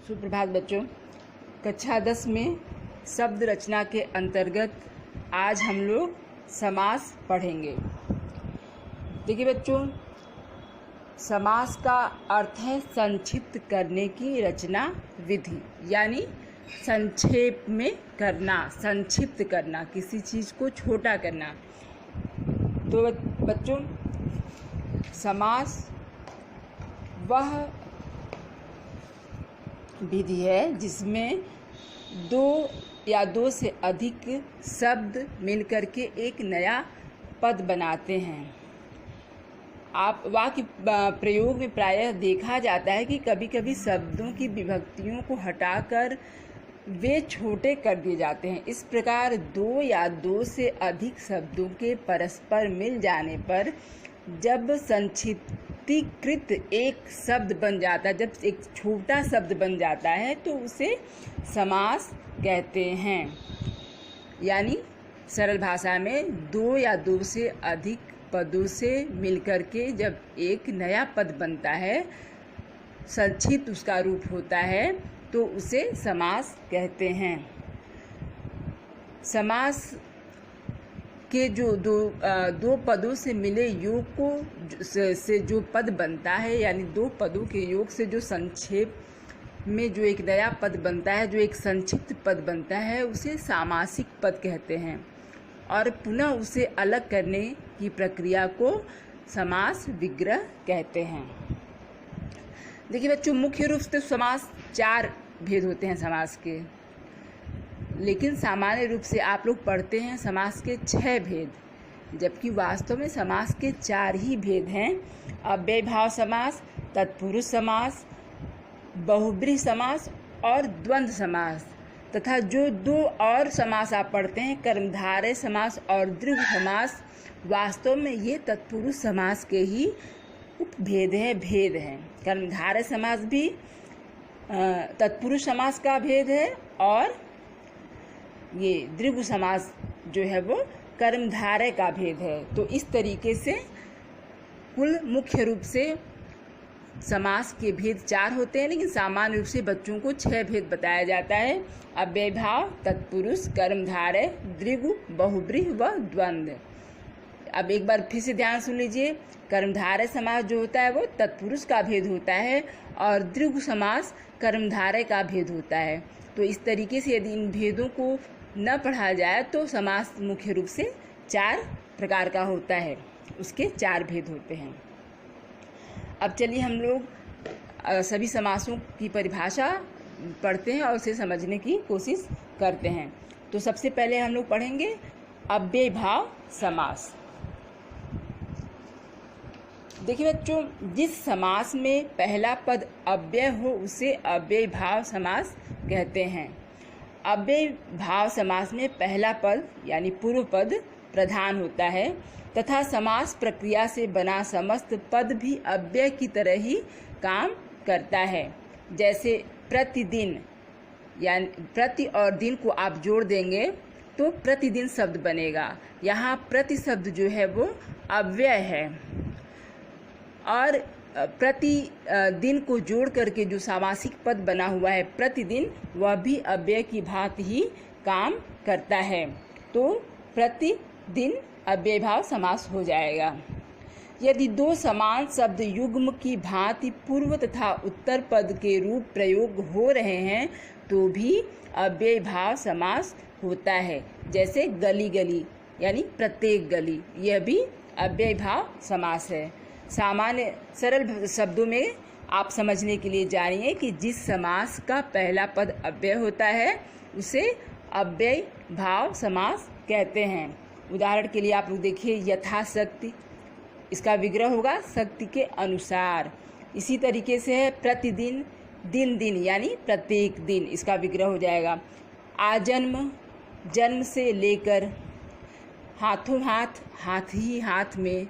सुप्रभात बच्चों। कक्षा 10 में शब्द रचना के अंतर्गत आज हम लोग समास पढ़ेंगे। देखिए बच्चों, समास का अर्थ है संक्षिप्त करने की रचना विधि, यानी संक्षेप में करना, संक्षिप्त करना, किसी चीज़ को छोटा करना। तो बच्चों, समास वह विधि है जिसमें दो या दो से अधिक शब्द मिलकर के एक नया पद बनाते हैं। आप वाक्य प्रयोग में प्रायः देखा जाता है कि कभी कभी शब्दों की विभक्तियों को हटाकर वे छोटे कर दिए जाते हैं। इस प्रकार दो या दो से अधिक शब्दों के परस्पर मिल जाने पर जब संक्षिप्तीकृत एक शब्द बन जाता है, जब एक छोटा शब्द बन जाता है तो उसे समास कहते हैं। यानी सरल भाषा में दो या दो से अधिक पदों से मिलकर के जब एक नया पद बनता है, संक्षिप्त उसका रूप होता है, तो उसे समास कहते हैं। समास के जो दो पदों से मिले योग को से जो पद बनता है, यानी दो पदों के योग से जो संक्षेप में जो एक नया पद बनता है, जो एक संक्षिप्त पद बनता है, उसे सामासिक पद कहते हैं। और पुनः उसे अलग करने की प्रक्रिया को समास विग्रह कहते हैं। देखिए बच्चों, मुख्य रूप से समास चार भेद होते हैं समास के, लेकिन सामान्य रूप से आप लोग पढ़ते हैं समास के 6 भेद, जबकि वास्तव में समास के 4 ही भेद हैं। अव्ययभाव समास, तत्पुरुष समास, बहुब्रीहि समास और द्वंद्व समास। तथा जो दो और समास आप पढ़ते हैं, कर्मधारय समास और दीर्घ समास, वास्तव में ये तत्पुरुष समास के ही उपभेद हैं, भेद हैं। कर्मधारय समास भी तत्पुरुष समास का भेद है और ये दीर्घ समास जो है वो कर्मधारय का भेद है। तो इस तरीके से कुल मुख्य रूप से समास के भेद 4 होते हैं, लेकिन सामान्य रूप से बच्चों को 6 भेद बताया जाता है। अव्ययभाव, तत्पुरुष, कर्मधारय, दीर्घ, बहुब्रीहि व द्वंद्व। अब एक बार फिर से ध्यान सुन लीजिए। कर्मधारय समास जो होता है वो तत्पुरुष का भेद होता है और दीर्घ समास कर्मधारय का भेद होता है। तो इस तरीके से यदि इन भेदों को न पढ़ा जाए तो समास मुख्य रूप से 4 प्रकार का होता है, उसके 4 भेद होते हैं। अब चलिए हम लोग सभी समासों की परिभाषा पढ़ते हैं और उसे समझने की कोशिश करते हैं। तो सबसे पहले हम लोग पढ़ेंगे अव्ययभाव समास। देखिए बच्चों, जिस समास में पहला पद अव्यय हो उसे अव्ययभाव समास कहते हैं। अव्ययभाव समास में पहला पद यानी पूर्व पद प्रधान होता है तथा समास प्रक्रिया से बना समस्त पद भी अव्यय की तरह ही काम करता है। जैसे प्रतिदिन, यानी प्रति और दिन को आप जोड़ देंगे तो प्रतिदिन शब्द बनेगा। यहाँ प्रति शब्द जो है वो अव्यय है और प्रति दिन को जोड़ करके जो सामासिक पद बना हुआ है प्रतिदिन, वह भी अव्यय की भांति ही काम करता है। तो प्रतिदिन अव्ययभाव समास हो जाएगा। यदि दो समान शब्द युग्म की भांति पूर्व तथा उत्तर पद के रूप प्रयोग हो रहे हैं तो भी अव्ययभाव समास होता है। जैसे गली गली यानी प्रत्येक गली, यह भी अव्ययभाव समास है। सामान्य सरल शब्दों में आप समझने के लिए जानिए कि जिस समास का पहला पद अव्यय होता है उसे अव्ययभाव समास कहते हैं। उदाहरण के लिए आप लोग देखिए, यथाशक्ति, इसका विग्रह होगा शक्ति के अनुसार। इसी तरीके से है प्रतिदिन, दिन दिन यानी प्रत्येक दिन, इसका विग्रह हो जाएगा आजन्म, जन्म से लेकर, हाथों हाथ, हाथ ही हाथ में,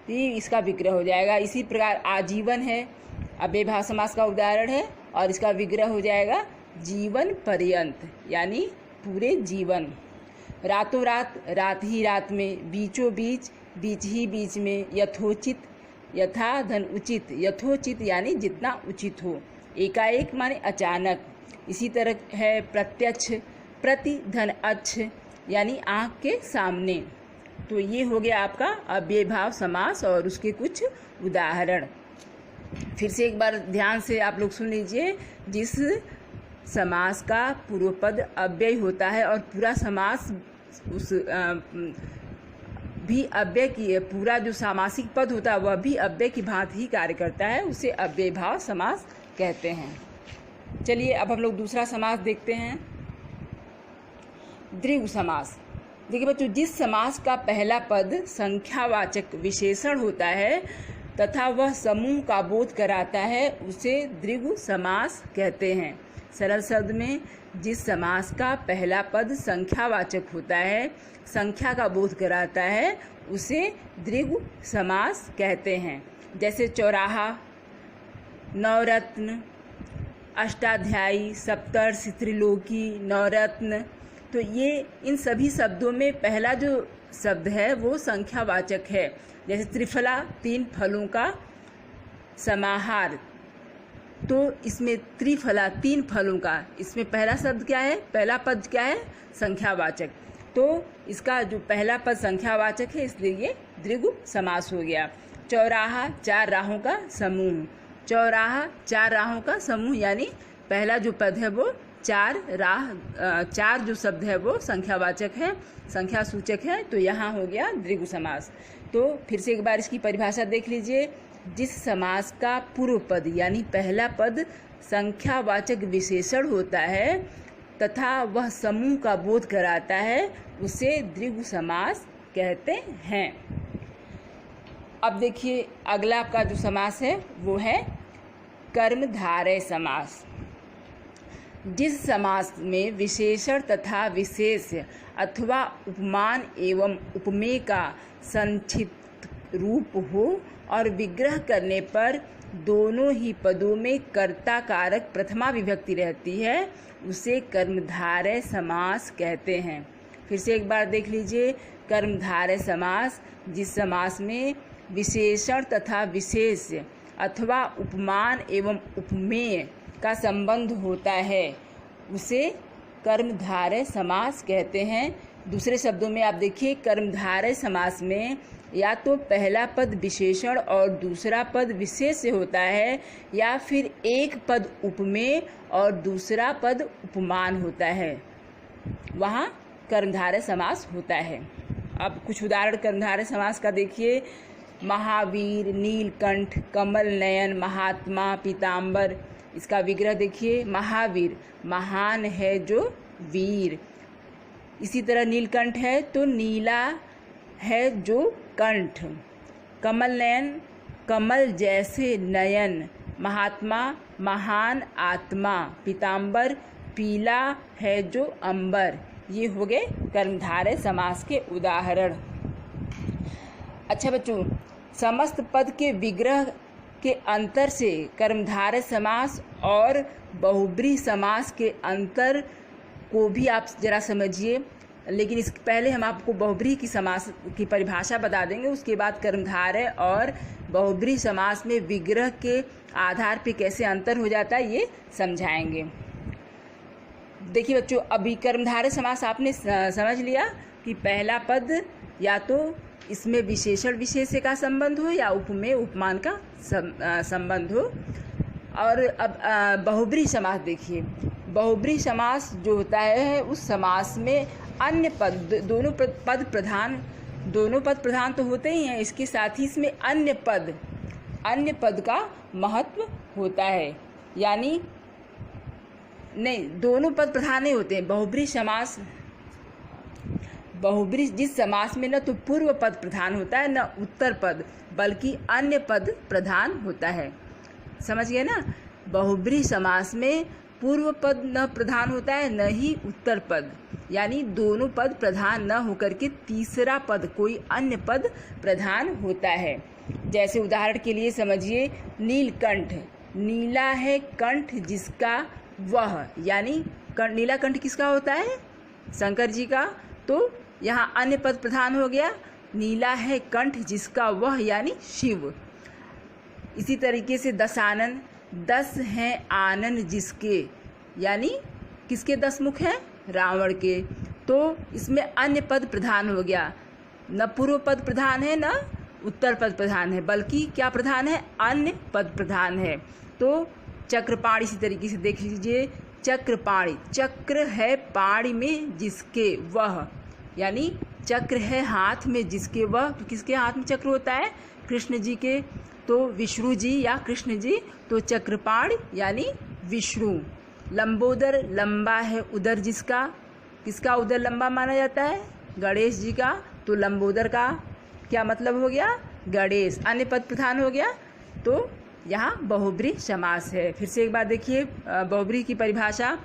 इसका विग्रह हो जाएगा। इसी प्रकार आजीवन है, अव्ययभाव समास का उदाहरण है और इसका विग्रह हो जाएगा जीवन पर्यंत यानी पूरे जीवन। रातों रात, रात ही रात में, बीचों बीच, बीच ही बीच में, यथोचित, यथा धन उचित, यथोचित यानी जितना उचित हो। एकाएक माने अचानक। इसी तरह है प्रत्यक्ष, प्रति धन अच्छ यानी आँख के सामने। तो ये हो गया आपका अव्ययभाव समास और उसके कुछ उदाहरण। फिर से एक बार ध्यान से आप लोग सुन लीजिए। जिस समास का पूर्व पद अव्यय होता है और पूरा समास उस भी अव्यय की, पूरा जो सामासिक पद होता है वह भी अव्यय की भांति ही कार्य करता है, उसे अव्ययभाव समास कहते हैं। चलिए अब हम लोग दूसरा समास देखते हैं, दृघ समास। देखिए बच्चों, जिस समास का पहला पद संख्यावाचक विशेषण होता है तथा वह समूह का बोध कराता है उसे दृघ समास कहते हैं। सरल शब्द में, जिस समास का पहला पद संख्यावाचक होता है, संख्या का बोध कराता है, उसे दृघ समास कहते हैं। जैसे चौराहा, नवरत्न, अष्टाध्यायी, सप्तर्षि, त्रिलोकी, नवरत्न। तो ये इन सभी शब्दों में पहला जो शब्द है वो संख्यावाचक है। जैसे त्रिफला, 3 फलों का समाहार, तो इसमें त्रिफला 3 फलों का, इसमें पहला शब्द क्या है, पहला पद क्या है, संख्यावाचक। तो इसका जो पहला पद संख्यावाचक है इसलिए ये दृघ समास हो गया। चौराहा, 4 राहों का समूह। चौराहा 4 राहों का समूह यानी पहला जो पद है वो 4 राह, 4 जो शब्द है वो संख्यावाचक है, संख्या सूचक है, तो यहाँ हो गया दृघ समास। तो फिर से एक बार इसकी परिभाषा देख लीजिए। जिस समास का पूर्व पद यानी पहला पद संख्यावाचक विशेषण होता है तथा वह समूह का बोध कराता है उसे दृघ समास कहते हैं। अब देखिए अगला आपका जो समास है वो है कर्मधारय समास। जिस समास में विशेषण तथा विशेष अथवा उपमान एवं उपमेय का संक्षिप्त रूप हो और विग्रह करने पर दोनों ही पदों में कर्ता कारक प्रथमा विभक्ति रहती है उसे कर्मधारय समास कहते हैं। फिर से एक बार देख लीजिए, कर्मधारय समास जिस समास में विशेषण तथा विशेष अथवा उपमान एवं उपमेय का संबंध होता है उसे कर्मधारय समास कहते हैं। दूसरे शब्दों में आप देखिए, कर्मधारय समास में या तो पहला पद विशेषण और दूसरा पद विशेष से होता है या फिर एक पद उपमेय और दूसरा पद उपमान होता है, वहाँ कर्मधारय समास होता है। अब कुछ उदाहरण कर्मधारय समास का देखिए। महावीर, नीलकंठ, कमल नयन, महात्मा, पीताम्बर। इसका विग्रह देखिए, महावीर महान है जो वीर। इसी तरह नीलकंठ है तो नीला है जो कंठ। कमल नयन कमल जैसे नयन। महात्मा महान आत्मा। पीताम्बर पीला है जो अंबर। ये हो गए कर्मधारय समास के उदाहरण। अच्छा बच्चों, समस्त पद के विग्रह के अंतर से कर्मधारय समास और बहुब्रीहि समास के अंतर को भी आप जरा समझिए। लेकिन इसके पहले हम आपको बहुब्रीहि की समास की परिभाषा बता देंगे, उसके बाद कर्मधारय और बहुब्रीहि समास में विग्रह के आधार पे कैसे अंतर हो जाता है ये समझाएंगे। देखिए बच्चों, अभी कर्मधारय समास आपने समझ लिया कि पहला पद या तो इसमें विशेषण विशेष्य का संबंध हो या उपमेय उपमान का संबंध हो। और अब बहुब्रीहि समास देखिए। बहुब्रीहि समास जो होता है उस समास में अन्य पद, दोनों पद प्रधान तो होते ही हैं, इसके साथ ही इसमें अन्य पद का महत्व होता है। यानी नहीं, दोनों पद प्रधान नहीं होते हैं। बहुब्रीहि जिस समास में न तो पूर्व पद प्रधान होता है न उत्तर पद, बल्कि अन्य पद प्रधान होता है। समझ गए ना? बहुब्रीहि समास में पूर्व पद न प्रधान होता है न ही उत्तर पद, यानी दोनों पद प्रधान न होकर के तीसरा पद कोई अन्य पद प्रधान होता है। जैसे उदाहरण के लिए समझिए, नीलकंठ, नीला है कंठ जिसका वह, यानी नीला कंठ किसका होता है? शंकर जी का। तो यहाँ अन्य पद प्रधान हो गया, नीला है कंठ जिसका वह, यानी शिव। इसी तरीके से दशानन, 10 हैं आनन जिसके, यानी किसके 10 मुख हैं? रावण के। तो इसमें अन्य पद प्रधान हो गया, न पूर्व पद प्रधान है न उत्तर पद प्रधान है, बल्कि क्या प्रधान है? अन्य पद प्रधान है। तो चक्रपाणि इसी तरीके से देख लीजिए, चक्रपाणि, चक्र है पाणि में जिसके वह, यानी चक्र है हाथ में जिसके वह, तो किसके हाथ में चक्र होता है? कृष्ण जी के। तो विष्णु जी या कृष्ण जी, तो चक्रपाणि यानी विष्णु। लंबोदर, लंबा है उदर जिसका, किसका उदर लंबा माना जाता है? गणेश जी का। तो लंबोदर का क्या मतलब हो गया? गणेश। अन्य पद प्रधान हो गया, तो यहाँ बहुब्रीहि समास है। फिर से एक बार देखिए बहुब्रीहि की परिभाषा।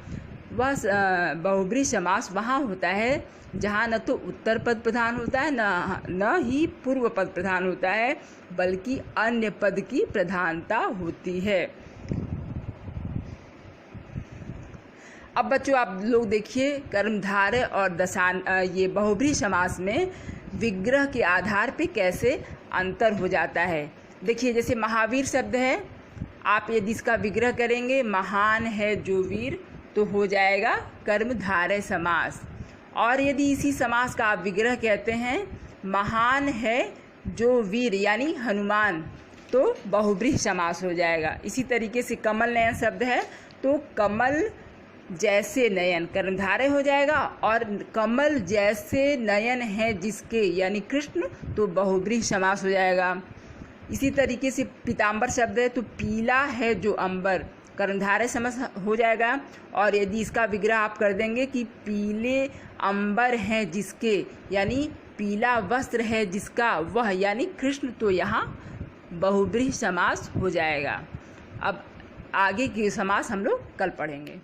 वह बहुब्रीहि समास वहाँ होता है जहाँ न तो उत्तर पद प्रधान होता है न ही पूर्व पद प्रधान होता है, बल्कि अन्य पद की प्रधानता होती है। अब बच्चों आप लोग देखिए कर्मधारय और ये बहुब्रीहि समास में विग्रह के आधार पे कैसे अंतर हो जाता है। देखिए जैसे महावीर शब्द है, आप यदि इसका विग्रह करेंगे महान है जो वीर, तो हो जाएगा कर्मधारय समास। और यदि इसी समास का आप विग्रह कहते हैं महान है जो वीर यानी हनुमान, तो बहुब्रीहि समास हो जाएगा। इसी तरीके से कमल नयन शब्द है, तो कमल जैसे नयन कर्मधारय हो जाएगा, और कमल जैसे नयन है जिसके यानी कृष्ण, तो बहुब्रीहि समास हो जाएगा। इसी तरीके से पीताम्बर शब्द है, तो पीला है जो अंबर, कर्मधारय समास हो जाएगा। और यदि इसका विग्रह आप कर देंगे कि पीले अंबर हैं जिसके, यानी पीला वस्त्र है जिसका वह यानी कृष्ण, तो यहाँ बहुब्रीहि समास हो जाएगा। अब आगे के समास हम लोग कल पढ़ेंगे।